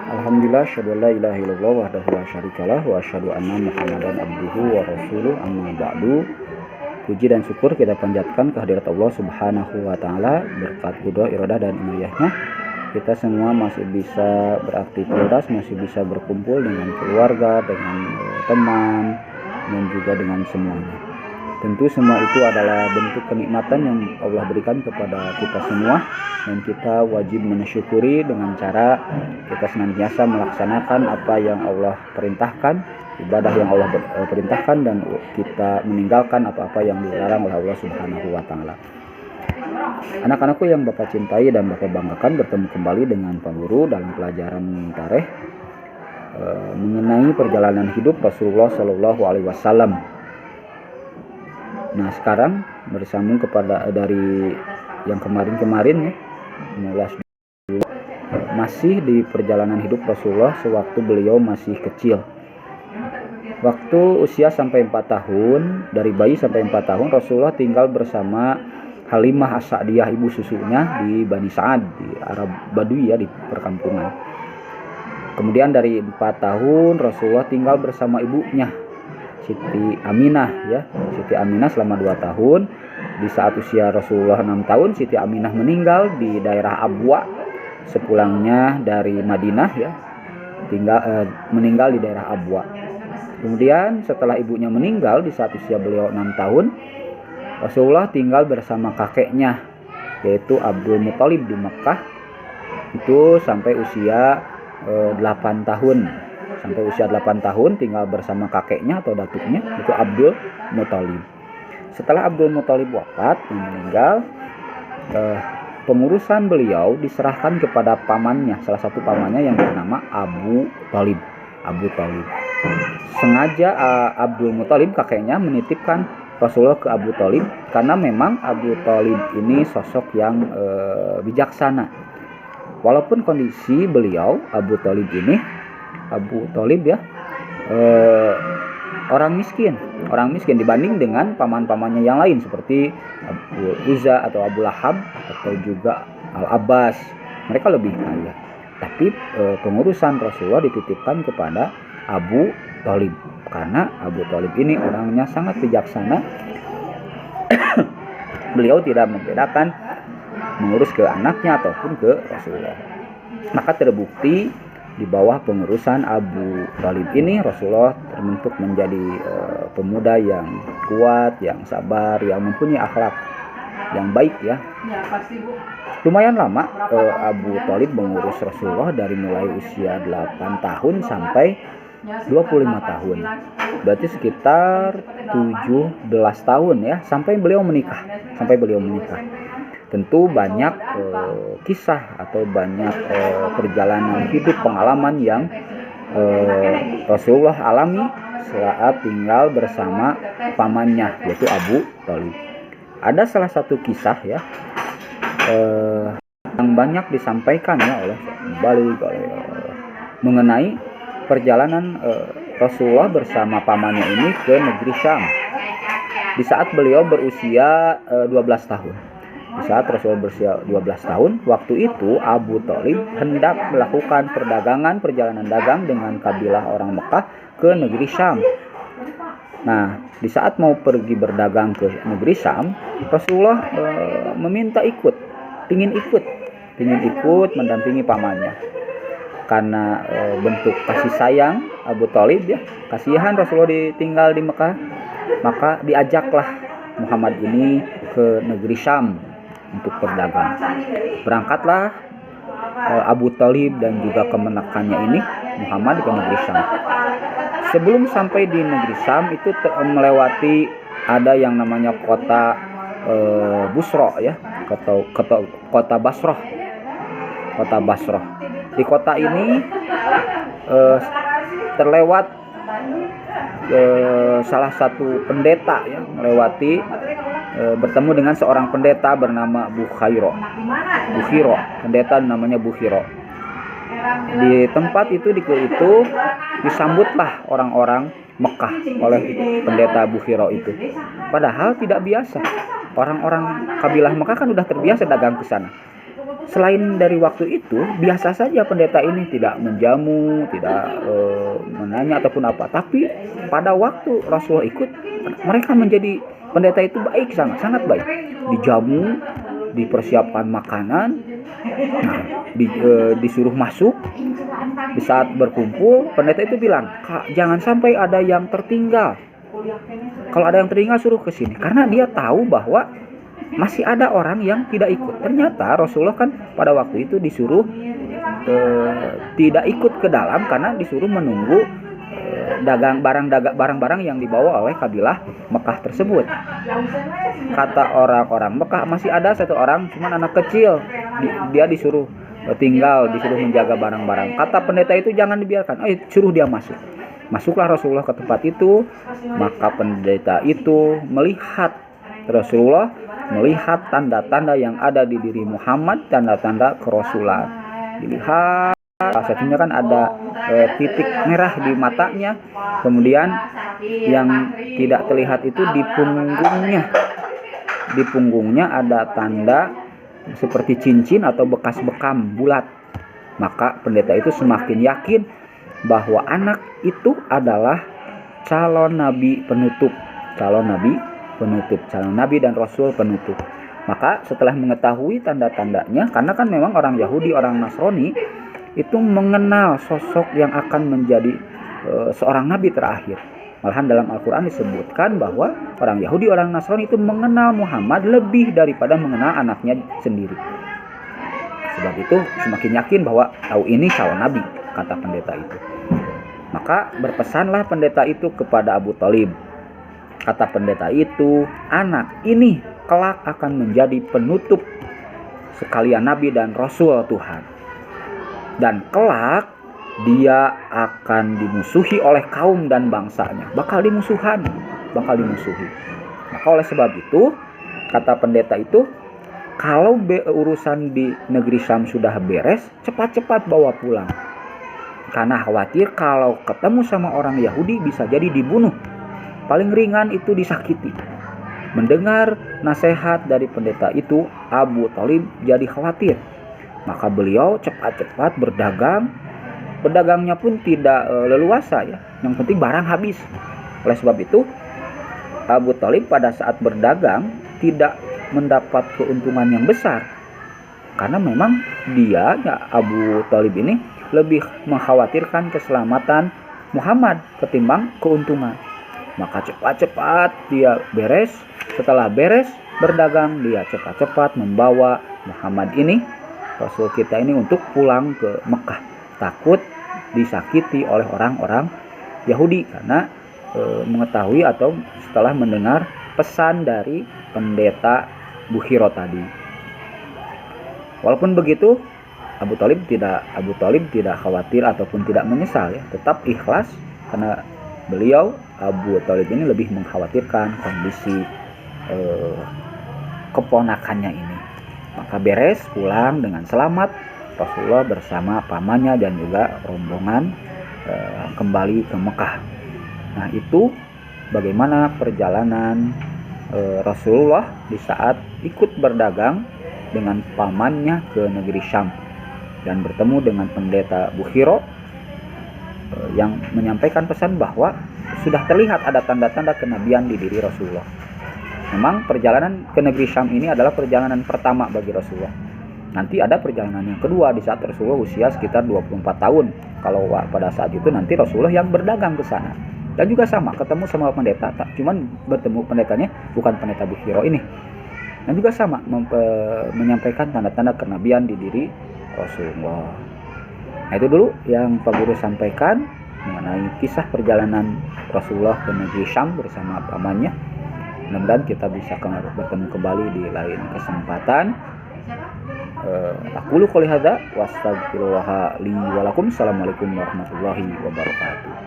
Alhamdulillah, asyhadu an la ilaha illallah wahdahu la syarikalah wa asyhadu anna Muhammadan abduhu wa rasuluh, amma ba'du. Puji dan syukur kita panjatkan kehadirat Allah Subhanahu wa taala, berkat qudra iradah dan inayahnya kita semua masih bisa beraktivitas, masih bisa berkumpul dengan keluarga, dengan teman, dan juga dengan semuanya. Tentu semua itu adalah bentuk kenikmatan yang Allah berikan kepada kita semua, dan kita wajib mensyukuri dengan cara kita senantiasa melaksanakan apa yang Allah perintahkan, ibadah yang Allah perintahkan, dan kita meninggalkan apa-apa yang dilarang oleh Allah Subhanahu wa taala. Anak-anakku yang Bapak cintai dan Bapak banggakan, bertemu kembali dengan Pak Guru dalam pelajaran tarikh mengenai perjalanan hidup Rasulullah Shallallahu Alaihi Wasallam. Nah, sekarang bersambung kepada dari yang kemarin-kemarin ya, mulai dulu masih di perjalanan hidup Rasulullah sewaktu beliau masih kecil. Waktu usia sampai 4 tahun, dari bayi sampai 4 tahun, Rasulullah tinggal bersama Halimah As-Sa'diyah, ibu susunya di Bani Sa'ad, di Arab Badui ya, di perkampungan. Kemudian dari 4 tahun Rasulullah tinggal bersama ibunya Siti Aminah ya. Siti Aminah selama 2 tahun. Di saat usia Rasulullah 6 tahun, Siti Aminah meninggal di daerah Abwa sepulangnya dari Madinah ya. Meninggal di daerah Abwa. Kemudian setelah ibunya meninggal di saat usia beliau 6 tahun, Rasulullah tinggal bersama kakeknya yaitu Abdul Muthalib di Mekah itu sampai usia 8 tahun. Sampai usia 8 tahun tinggal bersama kakeknya atau datuknya itu Abdul Muthalib. Setelah Abdul Muthalib wafat dan meninggal, pengurusan beliau diserahkan kepada pamannya, salah satu pamannya yang bernama Abu Thalib. Abu Thalib. Sengaja Abdul Muthalib kakeknya menitipkan Rasulullah ke Abu Thalib karena memang Abu Thalib ini sosok yang bijaksana. Walaupun kondisi beliau Abu Thalib ya orang miskin dibanding dengan paman-pamannya yang lain seperti Abu Uzza atau Abu Lahab atau juga Al-Abbas. Mereka lebih kaya. Tapi pengurusan Rasulullah dititipkan kepada Abu Thalib karena Abu Thalib ini orangnya sangat bijaksana. Beliau tidak membedakan mengurus ke anaknya ataupun ke Rasulullah. Maka terbukti di bawah pengurusan Abu Thalib ini Rasulullah terbentuk menjadi pemuda yang kuat, yang sabar, yang mempunyai akhlak yang baik ya. Lumayan lama Abu Thalib mengurus Rasulullah dari mulai usia 8 tahun sampai 25 tahun. Berarti sekitar 17 tahun ya sampai beliau menikah. Tentu banyak kisah atau banyak perjalanan hidup, pengalaman yang Rasulullah alami saat tinggal bersama pamannya yaitu Abu Thalib. Ada salah satu kisah ya yang banyak disampaikan ya oleh mengenai perjalanan Rasulullah bersama pamannya ini ke negeri Syam di saat beliau berusia 12 tahun. Di saat Rasulullah berusia 12 tahun, waktu itu Abu Thalib hendak melakukan perjalanan dagang dengan kabilah orang Mekah ke negeri Syam. Nah, di saat mau pergi berdagang ke negeri Syam, Rasulullah meminta ingin ikut mendampingi pamannya. Karena bentuk kasih sayang Abu Thalib ya, kasihan Rasulullah ditinggal di Mekah, maka diajaklah Muhammad ini ke negeri Syam untuk berdagang. Berangkatlah Abu Thalib dan juga kemenakannya ini Muhammad ke negeri Syam. Sebelum sampai di negeri Syam itu melewati ada yang namanya kota Busra ya, kota Basrah. Di kota ini terlewat salah satu pendeta ya, bertemu dengan seorang pendeta bernama Bukhiro. Pendeta namanya Bukhiro. Di tempat itu disambutlah orang-orang Mekah oleh pendeta Bukhiro itu. Padahal tidak biasa. Orang-orang kabilah Mekah kan udah terbiasa dagang ke sana. Selain dari waktu itu, biasa saja pendeta ini tidak menjamu, tidak menanya ataupun apa. Tapi pada waktu Rasulullah ikut, mereka menjadi pendeta itu baik, sangat baik. Dijamu, dipersiapkan makanan, nah, disuruh masuk. Di saat berkumpul, pendeta itu bilang, "Kak, jangan sampai ada yang tertinggal. Kalau ada yang tertinggal suruh ke sini." Karena dia tahu bahwa masih ada orang yang tidak ikut. Ternyata Rasulullah kan pada waktu itu disuruh tidak ikut ke dalam karena disuruh menunggu barang-barang yang dibawa oleh kabilah Mekah tersebut. Kata orang-orang Mekah, masih ada satu orang, cuman anak kecil, dia disuruh tinggal, disuruh menjaga barang-barang. Kata pendeta itu, jangan dibiarkan, suruh dia masuk. Masuklah Rasulullah ke tempat itu. Maka pendeta itu melihat Rasulullah, melihat tanda-tanda yang ada di diri Muhammad, tanda-tanda kerasulan. Dilihat, salah satunya kan ada titik merah di matanya. Kemudian yang tidak terlihat itu di punggungnya. Di punggungnya ada tanda seperti cincin atau bekas bekam bulat. Maka pendeta itu semakin yakin bahwa anak itu adalah calon nabi penutup, calon nabi dan rasul penutup. Maka setelah mengetahui tanda-tandanya, karena kan memang orang Yahudi, orang Nasrani itu mengenal sosok yang akan menjadi seorang nabi terakhir. Malahan dalam Al-Quran disebutkan bahwa orang Yahudi, orang Nasrani itu mengenal Muhammad lebih daripada mengenal anaknya sendiri. Sebab itu semakin yakin bahwa ini calon nabi, kata pendeta itu. Maka berpesanlah pendeta itu kepada Abu Thalib. Kata pendeta itu, anak ini kelak akan menjadi penutup sekalian nabi dan rasul Tuhan. Dan kelak dia akan dimusuhi oleh kaum dan bangsanya. Bakal dimusuhi. Maka oleh sebab itu, kata pendeta itu, kalau urusan di negeri Syam sudah beres, cepat-cepat bawa pulang. Karena khawatir kalau ketemu sama orang Yahudi bisa jadi dibunuh. Paling ringan itu disakiti. Mendengar nasihat dari pendeta itu, Abu Thalib jadi khawatir. Maka beliau cepat-cepat berdagang. Pedagangnya pun tidak leluasa ya. Yang penting barang habis. Oleh sebab itu, Abu Thalib pada saat berdagang tidak mendapat keuntungan yang besar. Karena memang dia, Abu Thalib ini, lebih mengkhawatirkan keselamatan Muhammad ketimbang keuntungan. Maka cepat-cepat dia beres. Setelah beres berdagang, dia cepat-cepat membawa Muhammad ini, Rasul kita ini, untuk pulang ke Mekah. Takut disakiti oleh orang-orang Yahudi karena mengetahui atau setelah mendengar pesan dari pendeta Bukhiro tadi. Walaupun begitu, Abu Thalib tidak khawatir ataupun tidak menyesal ya, tetap ikhlas karena beliau, Abu Thalib ini, lebih mengkhawatirkan kondisi keponakannya ini. Maka beres, pulang dengan selamat Rasulullah bersama pamannya dan juga rombongan kembali ke Mekah. Nah, itu bagaimana perjalanan Rasulullah di saat ikut berdagang dengan pamannya ke negeri Syam dan bertemu dengan pendeta Bukhiro yang menyampaikan pesan bahwa sudah terlihat ada tanda-tanda kenabian di diri Rasulullah. Memang perjalanan ke negeri Syam ini adalah perjalanan pertama bagi Rasulullah. Nanti ada perjalanan yang kedua di saat Rasulullah usia sekitar 24 tahun. Kalau pada saat itu nanti Rasulullah yang berdagang ke sana. Dan juga sama, ketemu sama pendeta, cuman bertemu pendetanya bukan pendeta Bukhiro ini. Dan juga sama, menyampaikan tanda-tanda kenabian di diri Rasulullah. Nah, itu dulu yang Pak Guru sampaikan mengenai kisah perjalanan Rasulullah ke negeri Syam bersama pamannya. Mudah-mudahan kita bisa bertemu kembali di lain kesempatan. Aku qouli hadza wa astaghfirullah li wa lakum. Assalamualaikum warahmatullahi wabarakatuh.